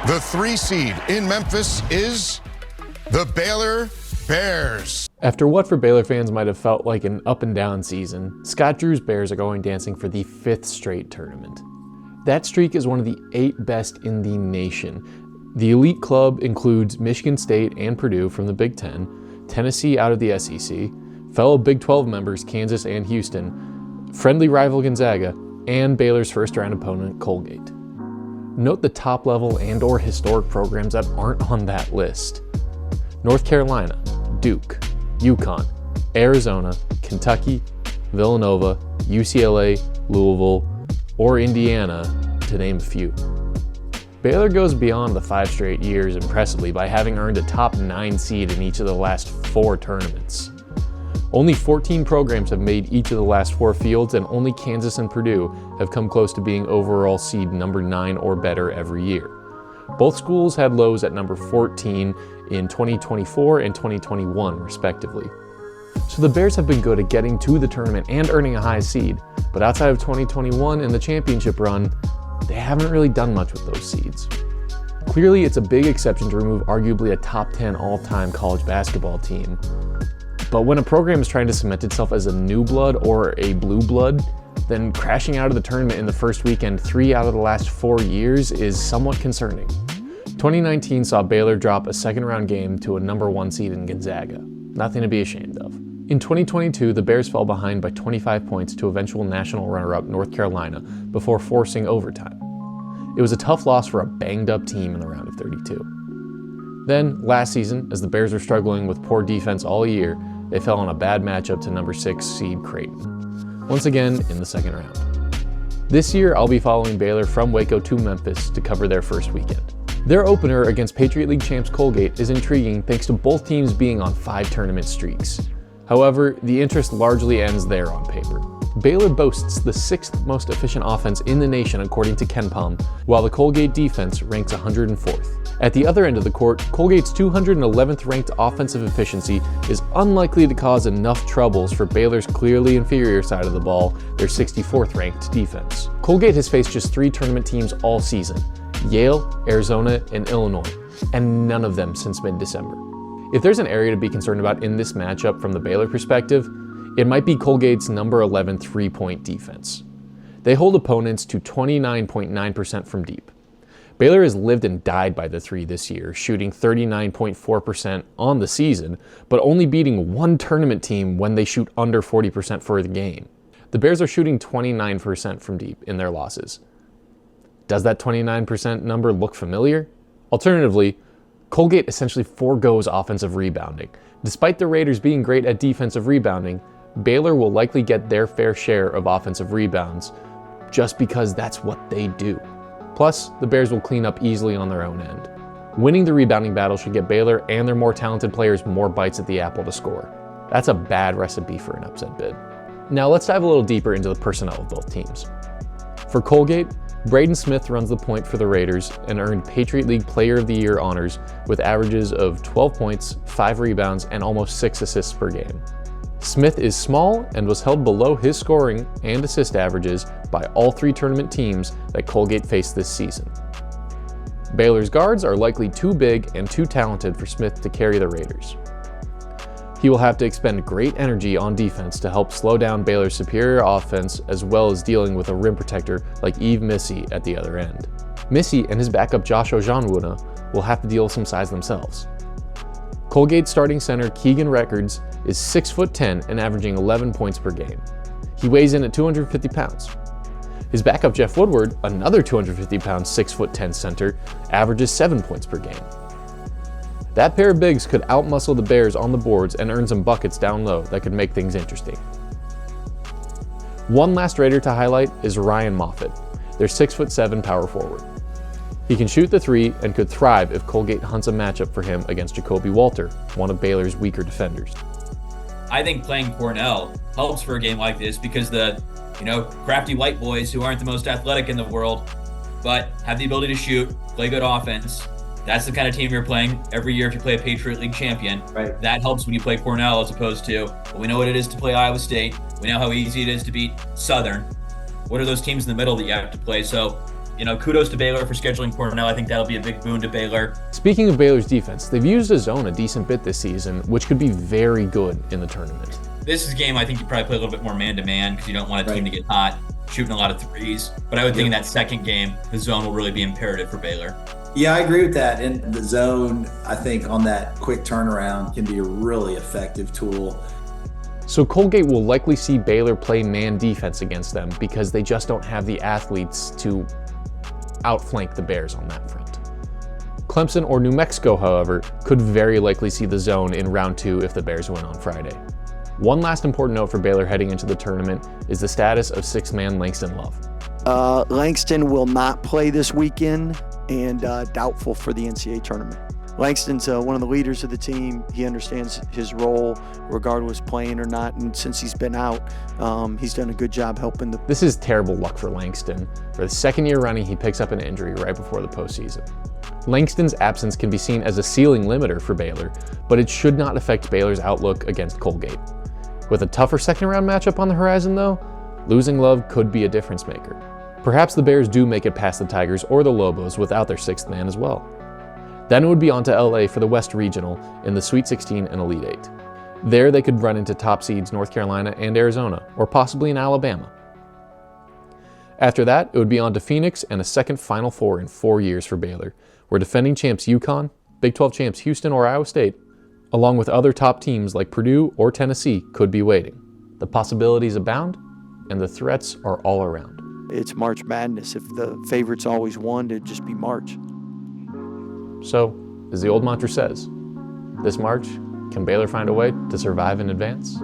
The 3 seed in Memphis is the Baylor Bears. After what for Baylor fans might have felt like an up and down season, Scott Drew's Bears are going dancing for the 5th straight tournament. That streak is one of the 8 best in the nation. The elite club includes Michigan State and Purdue from the Big Ten, Tennessee out of the SEC, fellow Big 12 members Kansas and Houston, friendly rival Gonzaga, and Baylor's first-round opponent Colgate. Note the top-level and/or historic programs that aren't on that list. North Carolina, Duke, UConn, Arizona, Kentucky, Villanova, UCLA, Louisville, or Indiana, to name a few. Baylor goes beyond the 5 straight years impressively by having earned a top 9 seed in each of the last 4 tournaments. Only 14 programs have made each of the last 4 fields, and only Kansas and Purdue have come close to being overall seed number 9 or better every year. Both schools had lows at number 14 in 2024 and 2021, respectively. So the Bears have been good at getting to the tournament and earning a high seed, but outside of 2021 and the championship run, they haven't really done much with those seeds. Clearly, it's a big exception to remove arguably a top 10 all-time college basketball team. But when a program is trying to cement itself as a new blood or a blue blood, then crashing out of the tournament in the first weekend 3 out of the last 4 years is somewhat concerning. 2019 saw Baylor drop a second-round game to a number 1 seed in Gonzaga. Nothing to be ashamed of. In 2022, the Bears fell behind by 25 points to eventual national runner-up North Carolina before forcing overtime. It was a tough loss for a banged-up team in the round of 32. Then, last season, as the Bears were struggling with poor defense all year, they fell on a bad matchup to number 6 seed Creighton, once again in the second round. This year, I'll be following Baylor from Waco to Memphis to cover their first weekend. Their opener against Patriot League champs Colgate is intriguing thanks to both teams being on 5 tournament streaks. However, the interest largely ends there on paper. Baylor boasts the 6th most efficient offense in the nation according to KenPom, while the Colgate defense ranks 104th. At the other end of the court, Colgate's 211th ranked offensive efficiency is unlikely to cause enough troubles for Baylor's clearly inferior side of the ball, their 64th ranked defense. Colgate has faced just 3 tournament teams all season: Yale, Arizona, and Illinois, and none of them since mid-December. If there's an area to be concerned about in this matchup from the Baylor perspective, it might be Colgate's number 11 3-point defense. They hold opponents to 29.9% from deep. Baylor has lived and died by the 3 this year, shooting 39.4% on the season, but only beating 1 tournament team when they shoot under 40% for the game. The Bears are shooting 29% from deep in their losses. Does that 29% number look familiar? Alternatively, Colgate essentially forgoes offensive rebounding. Despite the Raiders being great at defensive rebounding, Baylor will likely get their fair share of offensive rebounds just because that's what they do. Plus, the Bears will clean up easily on their own end. Winning the rebounding battle should get Baylor and their more talented players more bites at the apple to score. That's a bad recipe for an upset bid. Now let's dive a little deeper into the personnel of both teams. For Colgate, Braden Smith runs the point for the Raiders and earned Patriot League Player of the Year honors with averages of 12 points, 5 rebounds, and almost 6 assists per game. Smith is small and was held below his scoring and assist averages by all 3 tournament teams that Colgate faced this season. Baylor's guards are likely too big and too talented for Smith to carry the Raiders. He will have to expend great energy on defense to help slow down Baylor's superior offense, as well as dealing with a rim protector like Yves Missy at the other end. Missy and his backup Josh Ojanwuna will have to deal with some size themselves. Colgate starting center Keegan Records is 6'10" and averaging 11 points per game. He weighs in at 250 pounds. His backup Jeff Woodward, another 250-pound 6'10" center, averages 7 points per game. That pair of bigs could outmuscle the Bears on the boards and earn some buckets down low that could make things interesting. One last Raider to highlight is Ryan Moffitt, their 6'7" power forward. He can shoot the 3 and could thrive if Colgate hunts a matchup for him against Jacoby Walter, one of Baylor's weaker defenders. I think playing Cornell helps for a game like this because the, crafty white boys who aren't the most athletic in the world, but have the ability to shoot, play good offense. That's the kind of team you're playing every year if you play a Patriot League champion. Right. That helps when you play Cornell as opposed to, well, we know what it is to play Iowa State. We know how easy it is to beat Southern. What are those teams in the middle that you have to play? So, kudos to Baylor for scheduling Cornell. I think that'll be a big boon to Baylor. Speaking of Baylor's defense, they've used a zone a decent bit this season, which could be very good in the tournament. This is a game I think you probably play a little bit more man-to-man because you don't want a team to get hot, shooting a lot of threes. But I would think in that second game, the zone will really be imperative for Baylor. Yeah, I agree with that. And the zone, I think, on that quick turnaround can be a really effective tool. So Colgate will likely see Baylor play man defense against them because they just don't have the athletes to outflank the Bears on that front. Clemson or New Mexico, however, could very likely see the zone in round 2 if the Bears win on Friday. One last important note for Baylor heading into the tournament is the status of sixth man Langston Love. Langston will not play this weekend and doubtful for the NCAA tournament. Langston's one of the leaders of the team. He understands his role regardless playing or not, and since he's been out, he's done a good job helping the... This is terrible luck for Langston. For the second year running, he picks up an injury right before the postseason. Langston's absence can be seen as a ceiling limiter for Baylor, but it should not affect Baylor's outlook against Colgate. With a tougher second-round matchup on the horizon, though, losing Love could be a difference maker. Perhaps the Bears do make it past the Tigers or the Lobos without their sixth man as well. Then it would be on to LA for the West Regional in the Sweet 16 and Elite 8. There they could run into top seeds North Carolina and Arizona, or possibly in Alabama. After that, it would be on to Phoenix and a second Final Four in 4 years for Baylor, where defending champs UConn, Big 12 champs Houston or Iowa State, along with other top teams like Purdue or Tennessee, could be waiting. The possibilities abound, and the threats are all around. It's March Madness. If the favorites always won, it'd just be March. So, as the old mantra says, this March, can Baylor find a way to survive and advance?